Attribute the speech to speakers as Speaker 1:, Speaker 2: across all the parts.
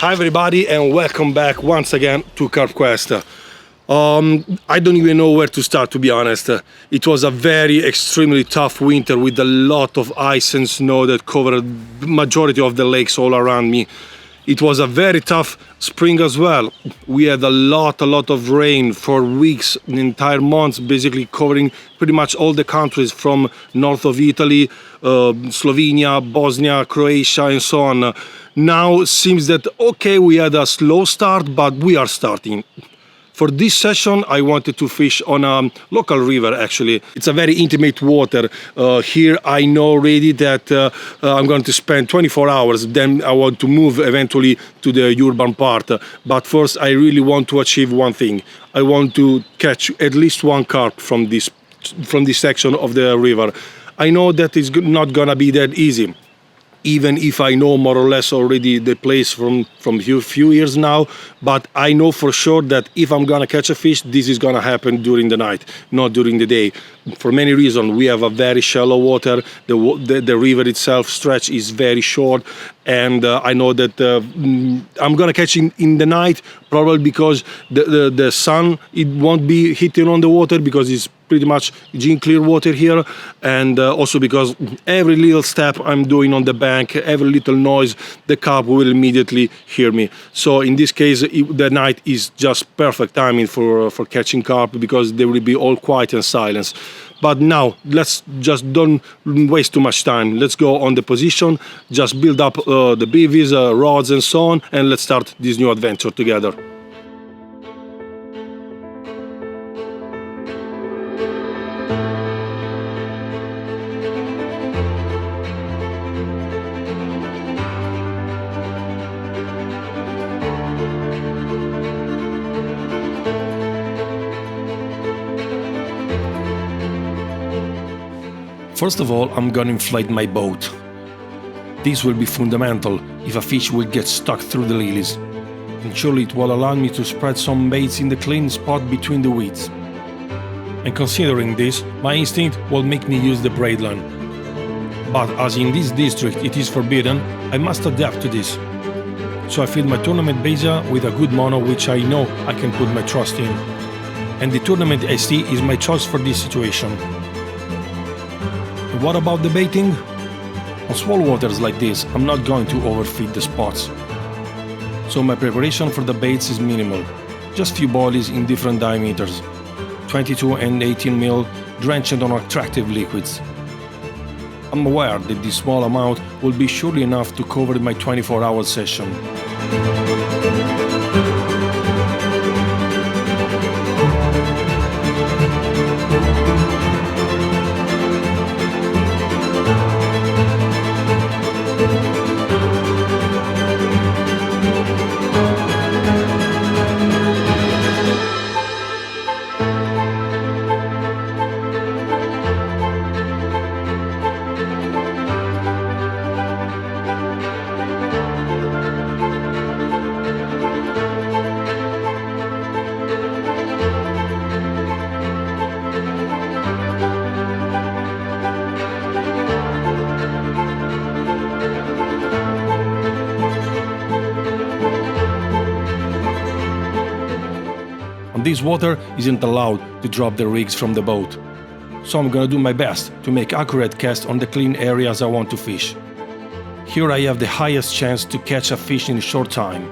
Speaker 1: Hi everybody and welcome back once again to CARP Quest. I don't even know where to start, to be honest. It was a very extremely tough winter with a lot of ice and snow that covered the majority of the lakes all around me. It was a very tough spring as well. We had a lot of rain for weeks, entire months, basically covering pretty much all the countries from north of Italy, Slovenia, Bosnia, Croatia and so on. Now it seems that okay, we had a slow start, but we are starting. For this session, I wanted to fish on a local river, actually. It's a very intimate water. Here I know already that I'm going to spend 24 hours, then I want to move eventually to the urban part. But first, I really want to achieve one thing. I want to catch at least one carp from this section of the river. I know that it's not gonna be that easy, even if I know more or less already the place from a few years now, but I know for sure that if I'm gonna catch a fish, this is gonna happen during the night, not during the day. For many reasons, we have a very shallow water, the river itself stretch is very short, and I know that I'm gonna catch in the night, probably because the sun, it won't be hitting on the water because it's pretty much clear water here, and also because every little step I'm doing on the bank, every little noise, the carp will immediately hear me. So in this case, the night is just perfect timing for catching carp because they will be all quiet and silence. But now let's just don't waste too much time. Let's go on the position, just build up the beavies, rods and so on, and let's start this new adventure together. First of all, I'm gonna inflate my boat. This will be fundamental if a fish will get stuck through the lilies. And surely it will allow me to spread some baits in the clean spot between the weeds. And considering this, my instinct will make me use the braid line. But as in this district it is forbidden, I must adapt to this. So I fill my tournament beja with a good mono which I know I can put my trust in. And the tournament ST is my choice for this situation. What about the baiting? On small waters like this, I'm not going to overfeed the spots. So my preparation for the baits is minimal. Just few bodies in different diameters, 22 and 18 mil, drenched on attractive liquids. I'm aware that this small amount will be surely enough to cover my 24-hour session. This water isn't allowed to drop the rigs from the boat, so I'm gonna do my best to make accurate casts on the clean areas I want to fish. Here I have the highest chance to catch a fish in a short time.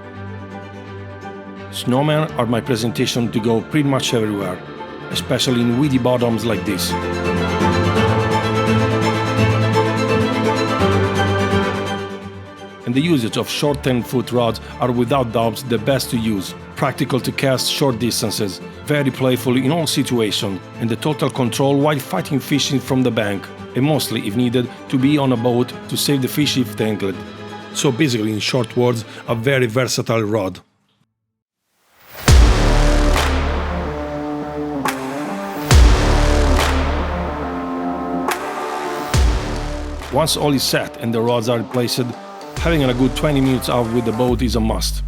Speaker 1: Snowmen are my presentation to go pretty much everywhere, especially in weedy bottoms like this. And the usage of short 10-foot rods are without doubt the best to use. Practical to cast short distances, very playful in all situations, and the total control while fighting fishing from the bank, and mostly, if needed, to be on a boat to save the fish if tangled. So basically, in short words, a very versatile rod. Once all is set and the rods are replaced, having a good 20 minutes out with the boat is a must.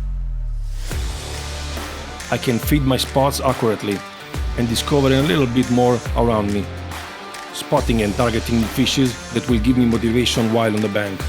Speaker 1: I can feed my spots accurately and discover a little bit more around me, spotting and targeting fishes that will give me motivation while on the bank.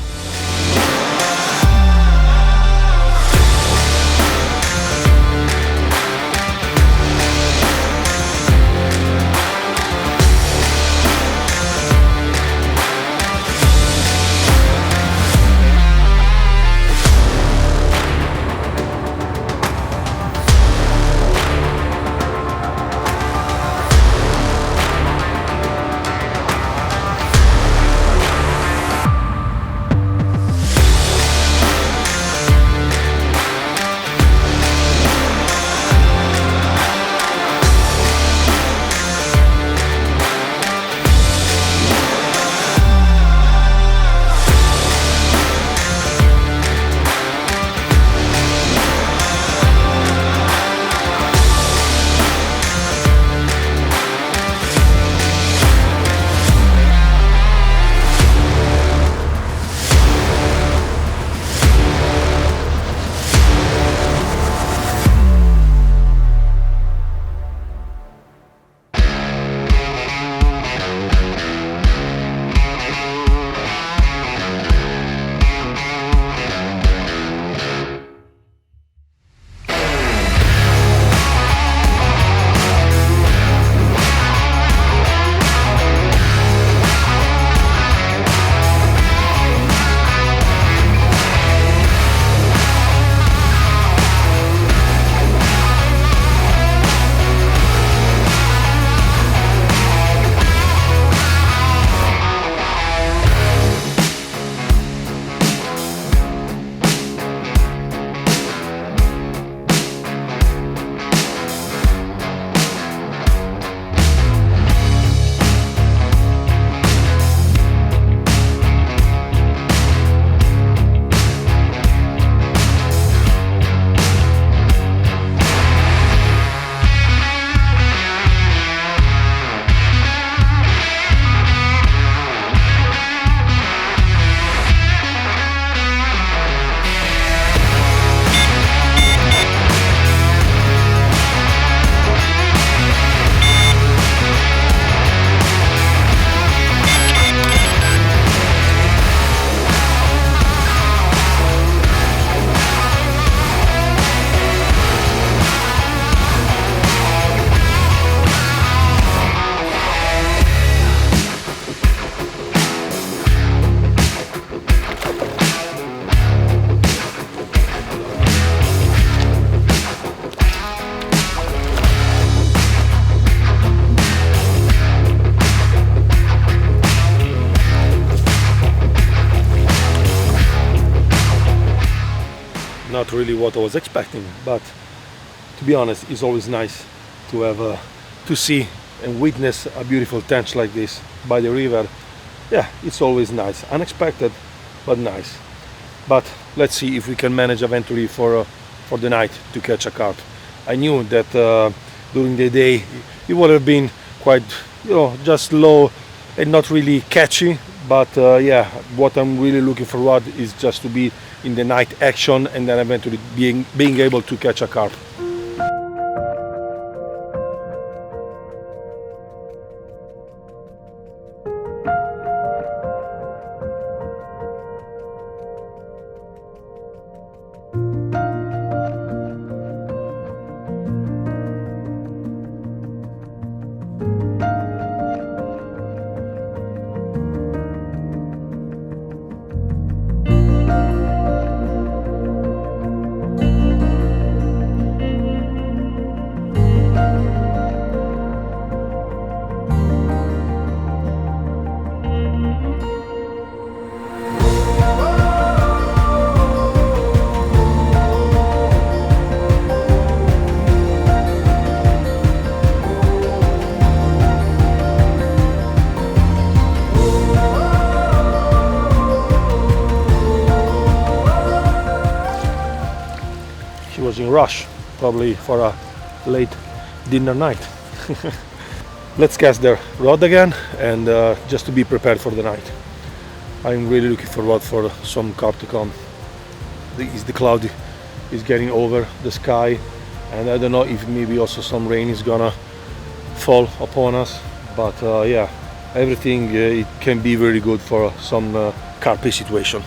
Speaker 1: really what I was expecting, but to be honest, it's always nice to have to see and witness a beautiful tench like this by the river. Yeah, it's always nice, unexpected, but nice. But let's see if we can manage eventually for the night to catch a carp. I knew that during the day it would have been quite, just low and not really catchy. But yeah, what I'm really looking forward is just to be in the night action and then eventually being able to catch a carp. Was in rush, probably for a late dinner night. Let's cast the rod again and just to be prepared for the night. I'm really looking forward for some carp to come. The cloud is getting over the sky, and I don't know if maybe also some rain is gonna fall upon us, but yeah, everything it can be very good for some carpy situation.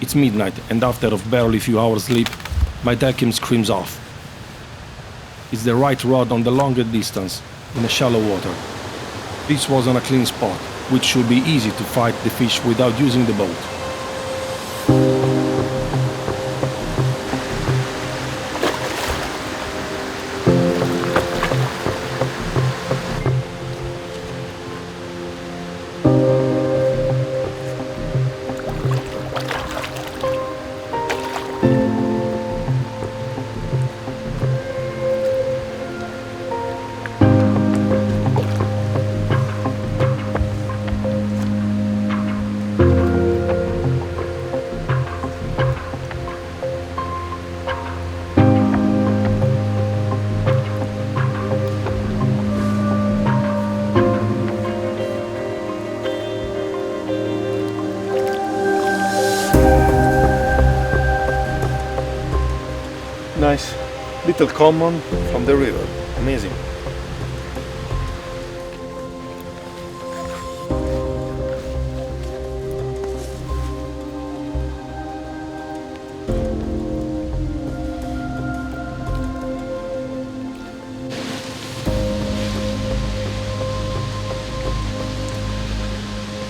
Speaker 1: It's midnight, and after a barely few hours sleep, my tachyon screams off. It's the right rod on the longer distance, in a shallow water. This was on a clean spot, which should be easy to fight the fish without using the boat. Nice little common from the river, amazing.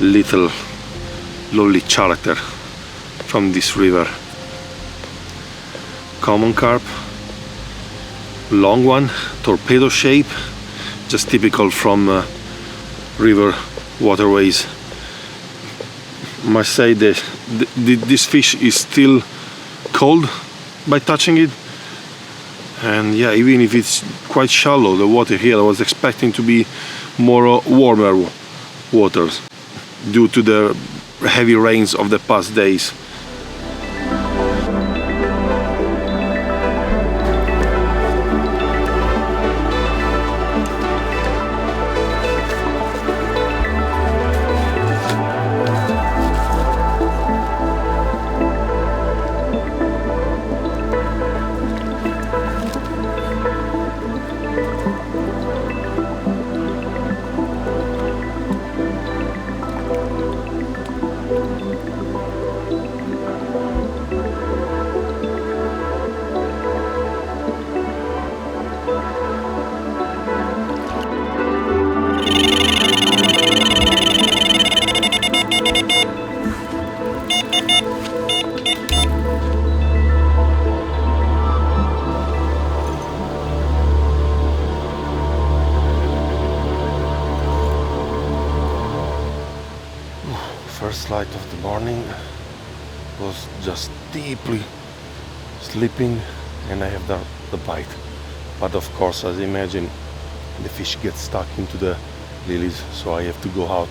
Speaker 1: Little lovely character from this river. Common carp, long one, torpedo shape, just typical from river waterways. I must say that this fish is still
Speaker 2: cold by touching it. And yeah, even if it's quite shallow, the water here, I was expecting to be more warmer waters due to the heavy rains of the past days. First light of the morning, was just deeply sleeping, and I have the bite. But of course, as I imagine, the fish gets stuck into the lilies, so I have to go out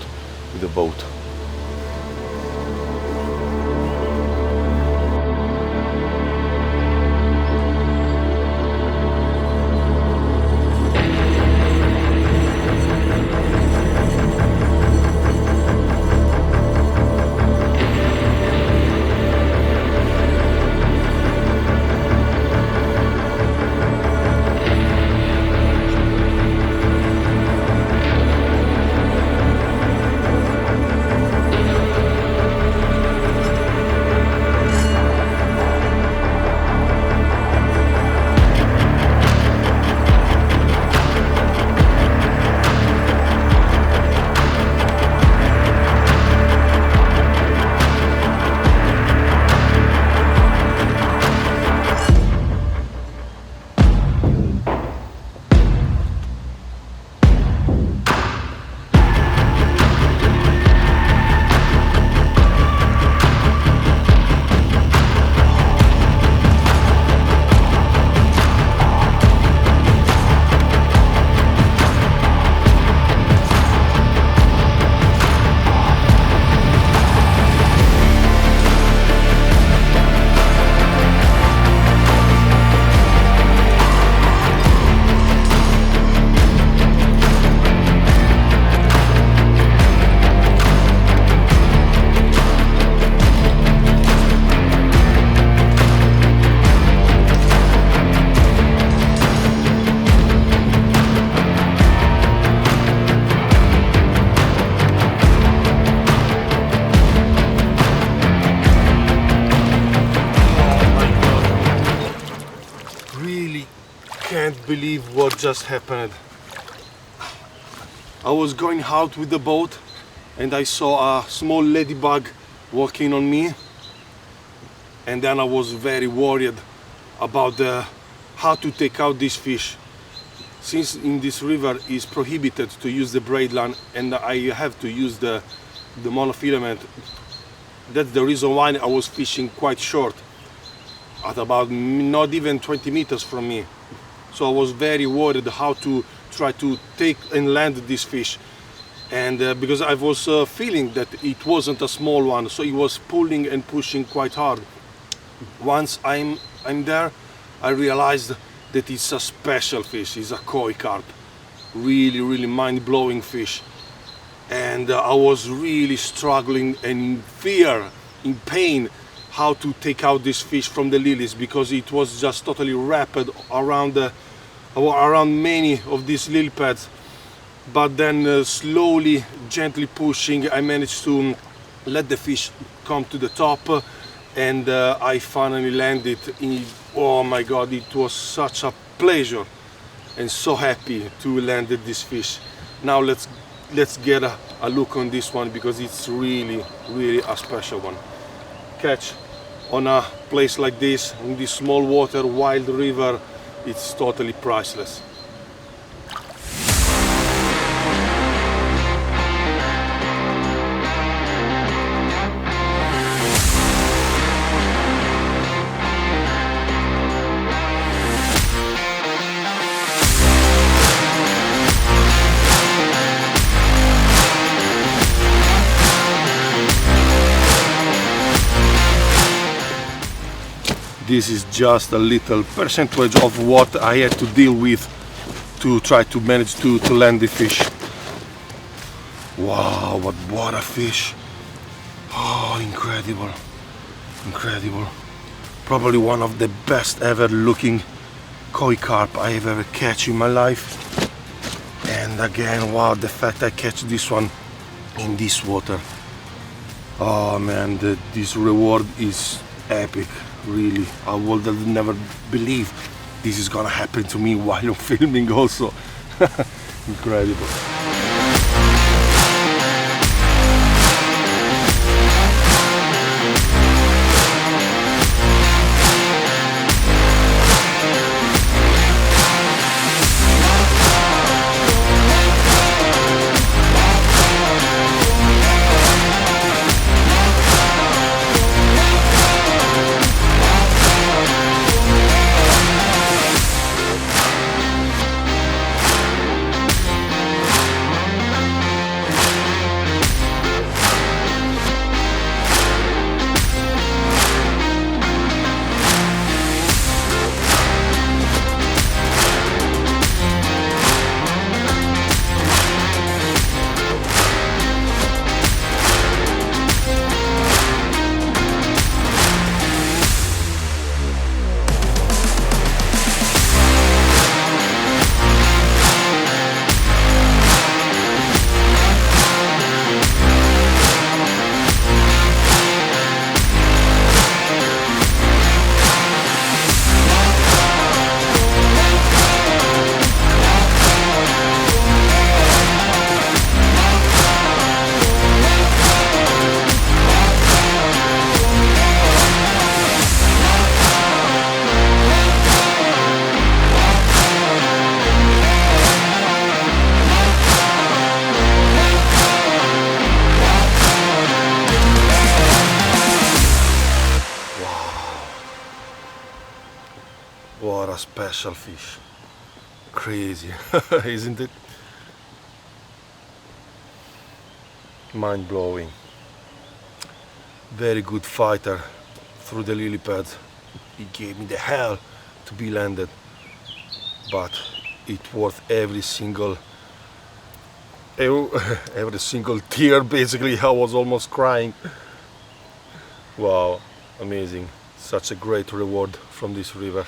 Speaker 2: with the boat. Can't believe what just happened. I was going out with the boat and I saw a small ladybug walking on me, and then I was very worried about how to take out this fish. Since in this river is prohibited to use the braid line and I have to use the monofilament, that's the reason why I was fishing quite short, at about not even 20 meters from me. So I was very worried how to try to take and land this fish, and because I was feeling that it wasn't a small one, so it was pulling and pushing quite hard. Once I'm there, I realized that it's a special fish. It's a koi carp, really mind-blowing fish, and I was really struggling and in fear, in pain, how to take out this fish from the lilies, because it was just totally wrapped around many of these lily pads. But then slowly, gently pushing, I managed to let the fish come to the top, and I finally landed in. Oh my God, it was such a pleasure and so happy to land this fish. Now let's get a look on this one, because it's really a special one. Catch on a place like this, in this small water, wild river, it's totally priceless. this is just a little percentage of what I had to deal with to try to manage to land the fish. Wow, but what a fish! Oh, incredible, incredible. Probably one of the best ever looking koi carp I have ever catch in my life. And again, wow, the fact I catch this one in this water. Oh man, this reward is epic, really. I would have never believed this is gonna happen to me while I'm filming also. Incredible. What a special fish. Crazy, isn't it? Mind-blowing. Very good fighter through the lily pads. He gave me the hell to be landed, but it worth every single tear. Basically, I was almost crying. Wow, amazing. Such a great reward from this river.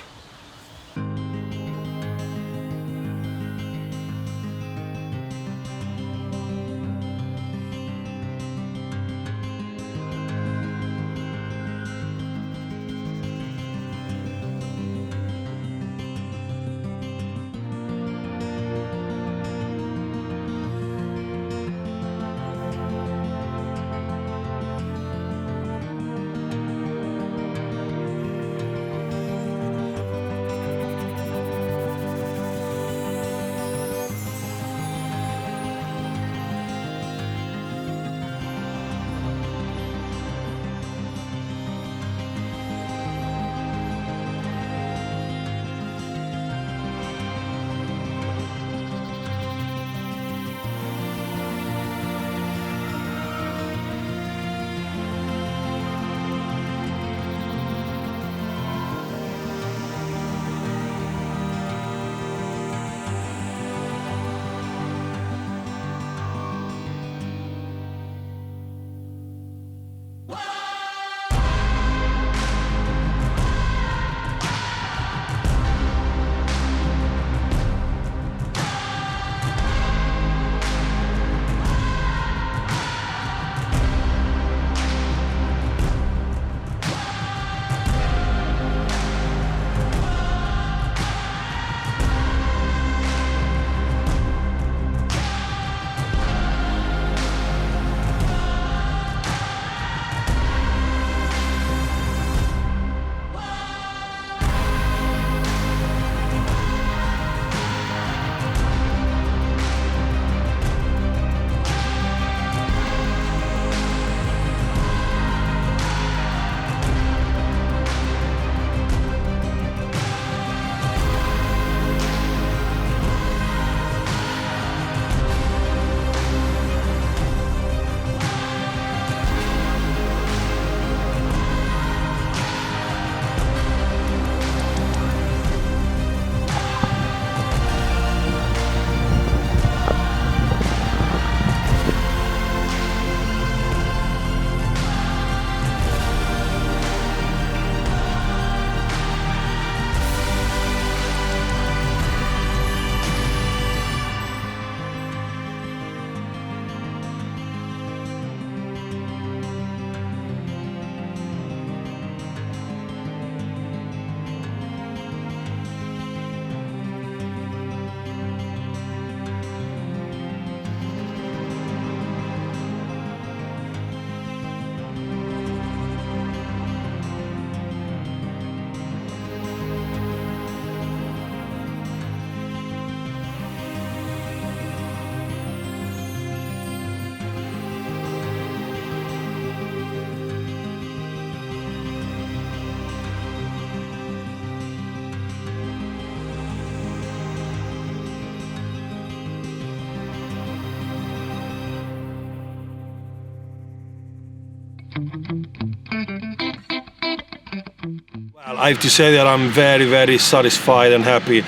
Speaker 1: Well, I have to say that I'm very, very satisfied and happy.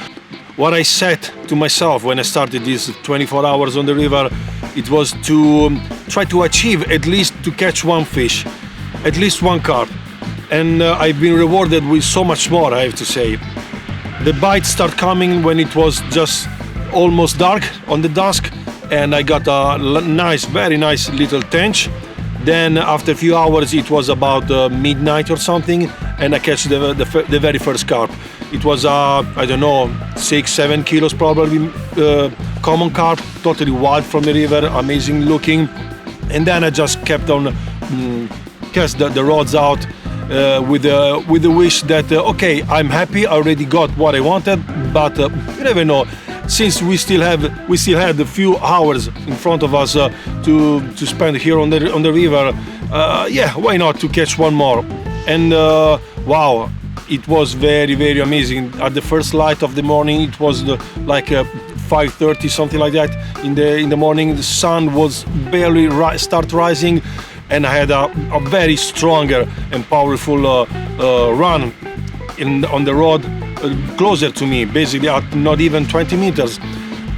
Speaker 1: What I set to myself when I started these 24 hours on the river, it was to try to achieve at least to catch one fish, at least one carp. And I've been rewarded with so much more, I have to say. The bites start coming when it was just almost dark on the dusk, and I got a nice, very nice little tench. Then after a few hours it was about midnight or something, and I catch the very first carp. It was I don't know, 6-7 kilos probably, common carp, totally wild from the river, amazing looking. And then I just kept on cast the rods out with the wish that okay, I'm happy, I already got what I wanted, but you never know. Since we still had a few hours in front of us to spend here on the river, yeah, why not to catch one more? And wow, it was very, very amazing. At the first light of the morning, it was like 5:30, something like that. In the morning, the sun was barely start rising, and I had a very stronger and powerful run on the road. Closer to me, basically at not even 20 meters,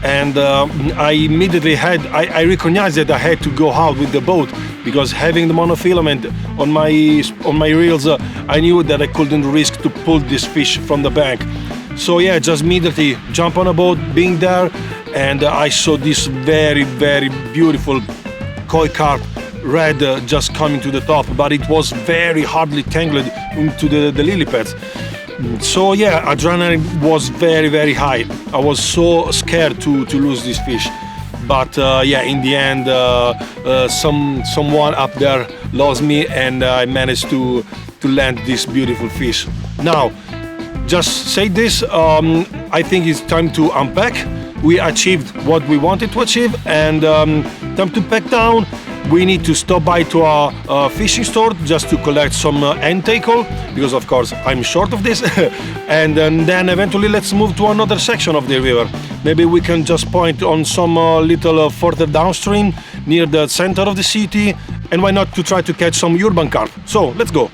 Speaker 1: and I immediately I recognized that I had to go out with the boat, because having the monofilament on my reels, I knew that I couldn't risk to pull this fish from the bank. So yeah, just immediately jump on a boat, being there, and I saw this very, very beautiful koi carp, red, just coming to the top, but it was very hardly tangled into the lily pads. So yeah, adrenaline was very, very high. I was so scared to lose this fish, but yeah, in the end, someone up there lost me, and I managed to land this beautiful fish. Now, just say this, I think it's time to unpack. We achieved what we wanted to achieve, and time to pack down. We need to stop by to a fishing store just to collect some end tackle, because of course I'm short of this. And then eventually let's move to another section of the river. Maybe we can just point on some little further downstream near the center of the city, and why not to try to catch some urban carp. So let's go.